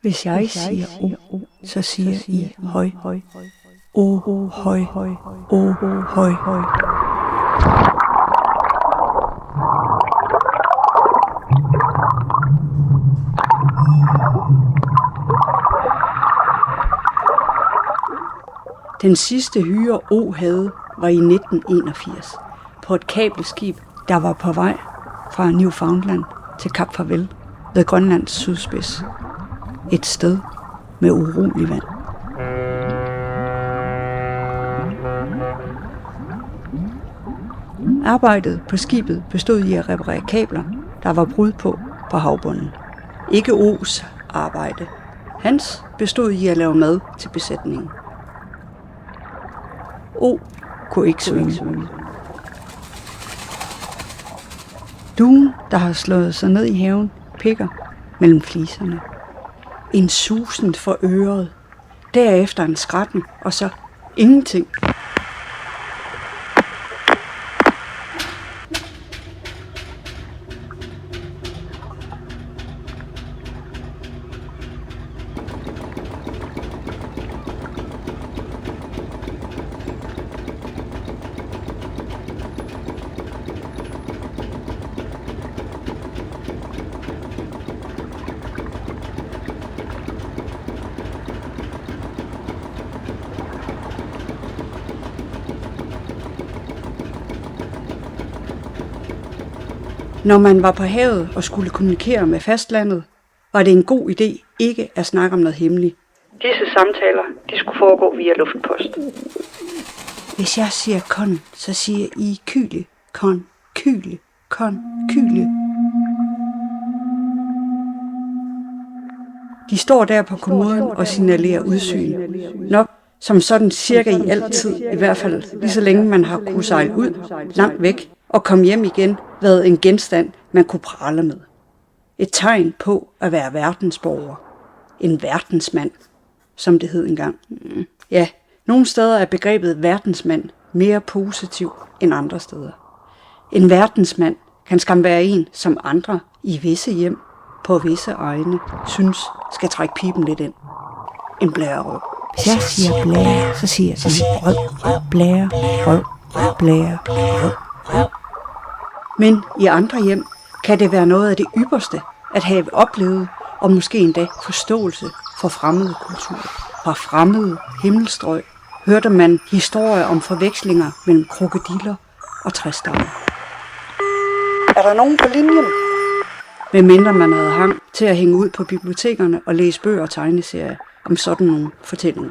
Hvis jeg siger O, så siger I høj. O, høj, O, høj. Den sidste hyre O havde var i 1981 på et kabelskib, der var på vej fra Newfoundland til Kap Farvel ved Grønlands sydspids. Et sted med urolig vand. Arbejdet på skibet bestod i at reparere kabler, der var brud på havbunden. Ikke O's arbejde. Hans bestod i at lave mad til besætningen. O kunne ikke svømme. Duen, der har slået sig ned i haven, pikker mellem fliserne. En susen for øret. Derefter en skratten, og så ingenting. Når man var på havet og skulle kommunikere med fastlandet, var det en god idé ikke at snakke om noget hemmeligt. Disse samtaler, de skulle foregå via luftpost. Hvis jeg siger kon, så siger I kyle, kon, kyle, kon, kyle. De står der på kommoden og signalerer udsyn. Nok som sådan cirka i altid, i hvert fald lige så længe man har kunnet sejle ud, langt væk, og komme hjem igen, været en genstand, man kunne prale med. Et tegn på at være verdensborger. En verdensmand, som det hed engang. Ja, nogle steder er begrebet verdensmand mere positiv end andre steder. En verdensmand kan skam være en, som andre i visse hjem på visse egne synes skal trække pipen lidt ind. En blærerøv. Hvis jeg siger blære, så siger jeg røv, blære, røv, blære, røv. Men i andre hjem kan det være noget af det ypperste at have oplevet og måske endda forståelse for fremmede kulturer. Fra fremmede himmelstrøg hørte man historier om forvekslinger mellem krokodiller og træstammer. Er der nogen på linjen? Medmindre man havde hang til at hænge ud på bibliotekerne og læse bøger og tegneserier om sådan nogle fortællinger.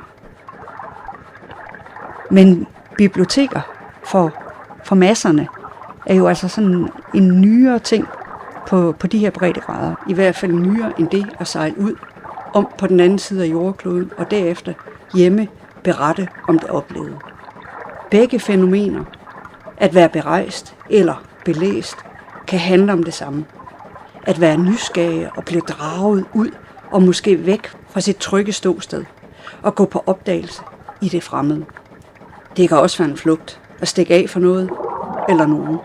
Men biblioteker for masserne er jo altså sådan en nyere ting på de her breddegrader. I hvert fald nyere end det at sejle ud om på den anden side af jordkloden og derefter hjemme berette om det oplevede. Begge fænomener, at være berejst eller belæst, kan handle om det samme. At være nysgerrig og blive draget ud og måske væk fra sit trygge ståsted og gå på opdagelse i det fremmede. Det kan også være en flugt at stikke af for noget eller nogen.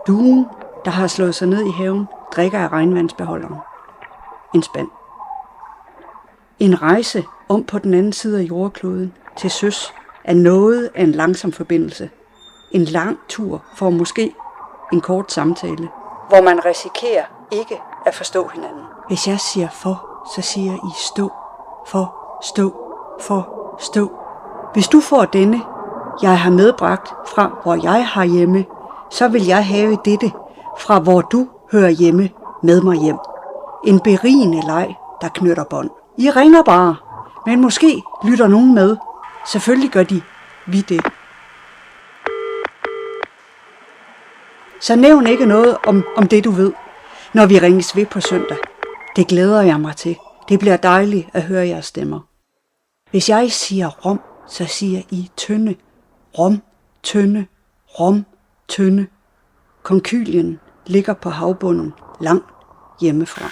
Duen, der har slået sig ned i haven, drikker af regnvandsbeholderen. En spand. En rejse om på den anden side af jordkloden til søs er noget af en langsom forbindelse. En lang tur for måske en kort samtale, hvor man risikerer ikke at forstå hinanden. Hvis jeg siger for, så siger I stå, for, stå, for, stå. Hvis du får denne, jeg har medbragt fra hvor jeg har hjemme, så vil jeg have dette fra hvor du hører hjemme med mig hjem. En berigende leg, der knytter bånd. I ringer bare, men måske lytter nogen med. Selvfølgelig gør vi det. Så nævn ikke noget om det, du ved, når vi ringes ved på søndag. Det glæder jeg mig til. Det bliver dejligt at høre jeres stemmer. Hvis jeg siger rom, så siger I tønde. Rom, tønde, Rom, tønde. Konkylien ligger på havbunden langt hjemmefra.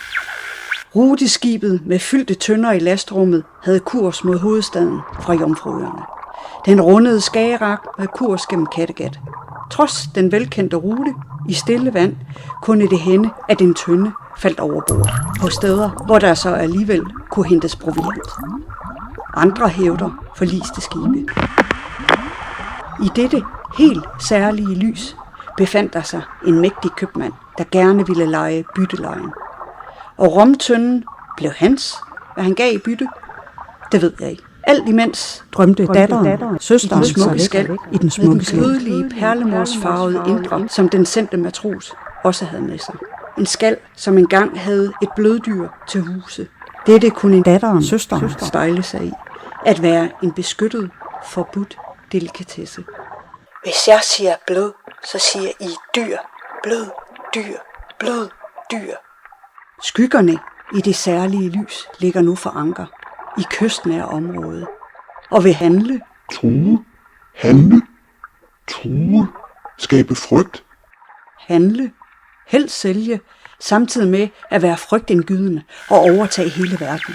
Ruteskibet med fyldte tønder i lastrummet havde kurs mod hovedstaden fra Jomfruøerne. Den rundede Skagerrak med kurs gennem Kattegat. Trods den velkendte rute i stille vand, kunne det hænde, at en tønde faldt over bord på steder, hvor der så alligevel kunne hentes proviant. Andre hævder forliste skibe. I dette helt særlige lys befandt der sig en mægtig købmand, der gerne ville lege byttelejen. Og romtønden blev hans, hvad han gav i bytte, det ved jeg ikke. Alt imens drømte datteren, søsteren smukke skal i den smukke kødelige perlemorsfarvede indre, som den sendte matros også havde med sig. En skal, som engang havde et bløddyr til huse. Dette kunne datteren, søsteren, spejle sig i. At være en beskyttet, forbudt delikatesse. Hvis jeg siger blød, så siger I dyr, blød, dyr, blød, dyr. Skyggerne i det særlige lys ligger nu for anker i kystnære område og vil handle, true, skabe frygt, handle, helst sælge, samtidig med at være frygtindgydende og overtage hele verden.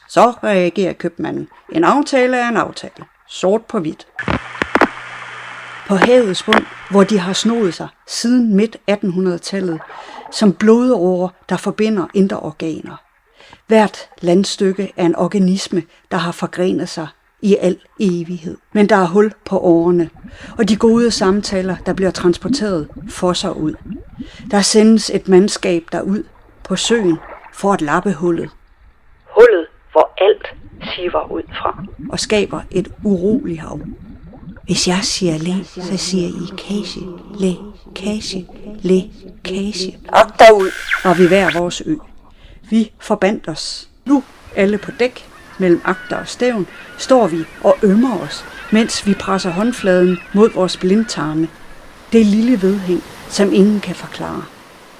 Så reagerer købmanden. En aftale er en aftale. Sort på hvidt. På havets bund, hvor de har snoet sig siden midt 1800-tallet, som blodårer, der forbinder indre organer. Hvert landstykke er en organisme, der har forgrenet sig i al evighed. Men der er hul på årene, og de gode samtaler, der bliver transporteret, fosser ud. Der sendes et mandskab derud på søen for at lappe hullet. Hullet, hvor alt siver ud fra, og skaber et uroligt hav. Hvis jeg siger læ, så siger I kage, læ, kage, læ, kage. Og derud var vi hver vores ø. Vi forbandt os. Nu, alle på dæk, mellem agter og stævn, står vi og ømmer os, mens vi presser håndfladen mod vores blindtarme. Det lille vedhæng, som ingen kan forklare.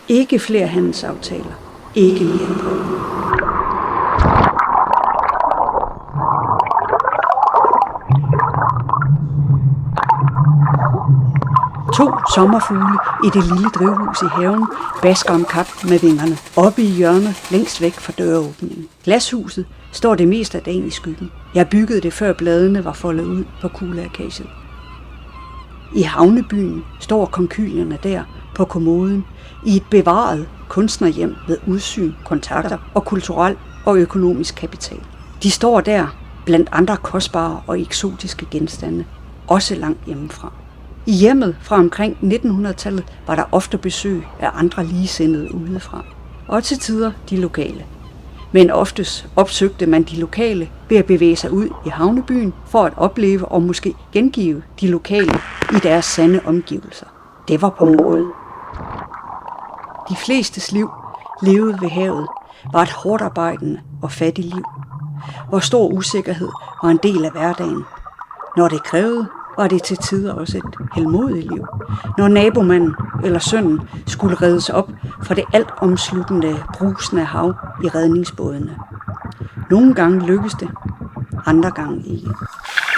Ikke flere handelsaftaler. Ikke mere brød. To sommerfugle i det lille drivhus i haven basker om kap med vingerne. Oppe i hjørnet, længst væk fra døråbningen. Glashuset står det meste af dagen i skyggen. Jeg byggede det, før bladene var foldet ud på kuleakaciet. I havnebyen står konkylierne der på kommoden i et bevaret kunstnerhjem med udsyn, kontakter og kulturel og økonomisk kapital. De står der blandt andre kostbare og eksotiske genstande, også langt hjemmefra. I hjemmet fra omkring 1900-tallet var der ofte besøg af andre ligesindede udefra, og til tider de lokale. Men oftest opsøgte man de lokale ved at bevæge sig ud i havnebyen for at opleve og måske gengive de lokale i deres sande omgivelser. Det var på måde. De flestes liv levet ved havet var et hårdt arbejdende og fattigt liv, hvor stor usikkerhed var en del af hverdagen. Når det krævede, var det til tider også et helmodigt liv, når nabomanden eller sønnen skulle reddes op fra det altomsluttende brusende hav i redningsbådene. Nogle gange lykkedes det, andre gange ikke.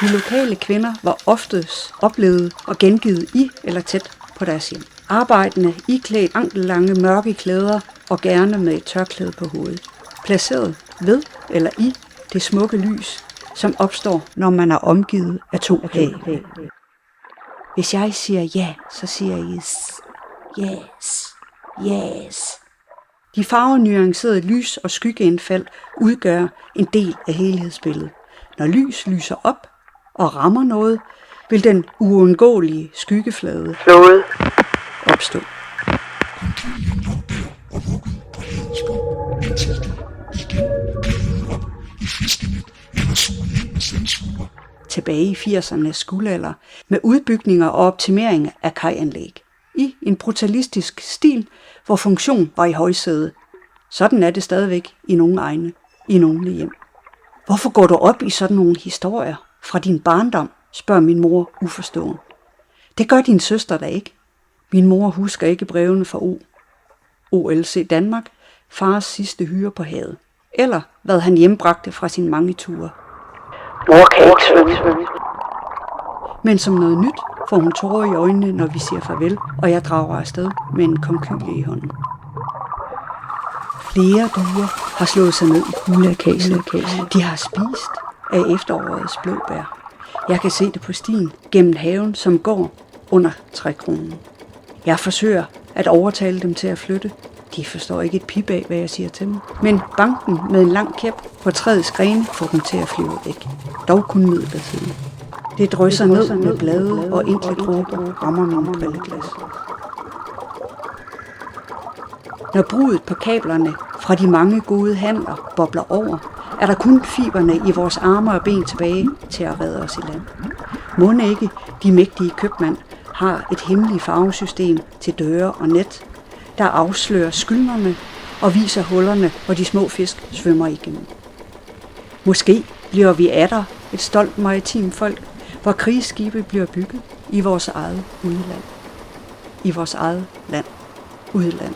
De lokale kvinder var oftest oplevet og gengivet i eller tæt på deres hjem. Arbejdende iklædt ankellange mørke klæder og gerne med et tørklæde på hovedet. Placeret ved eller i det smukke lys, som opstår, når man er omgivet af to hav. Hvis jeg siger ja, så siger I yes, yes. De farvenuancerede lys- og skyggeindfald udgør en del af helhedsbilledet. Når lys lyser op og rammer noget, vil den uundgåelige skyggeflade opstå. Tilbage i 80'ernes guldalder med udbygninger og optimeringer af kajanlæg i en brutalistisk stil, hvor funktion var i højsædet. Sådan er det stadigvæk i nogle egne, i nogle hjem. Hvorfor går du op i sådan nogle historier fra din barndom, spørger min mor uforstående. Det gør din søster da ikke. Min mor husker ikke brevene fra OLC Danmark, fars sidste hyre på havet, eller hvad han hjembragte fra sine mange ture. Mor kan ikke svømme. Men som noget nyt får hun tårer i øjnene, når vi siger farvel, og jeg drager afsted med en konkylie i hånden. Flere duer har slået sig ned i kuleakasen. De har spist af efterårets blåbær. Jeg kan se det på stien gennem haven, som går under trækronen. Jeg forsøger at overtale dem til at flytte. De forstår ikke et pip af, hvad jeg siger til dem. Men banken med en lang kæp på træets grene får dem til at flyve væk. Dog kun midlertidigt. Det drysser ned med blade, og enkle dråber rammer min brilleglas. Når brudet på kablerne fra de mange gode handler bobler over, er der kun fiberne i vores arme og ben tilbage til at redde os i land. Mon ikke de mægtige købmænd har et hemmeligt farvesystem til døre og net, der afslører skyldnerne og viser hullerne, hvor de små fisk svømmer igennem. Måske bliver vi atter et stolt maritimt folk, hvor krigsskibe bliver bygget i vores eget udland. I vores eget land. Udland.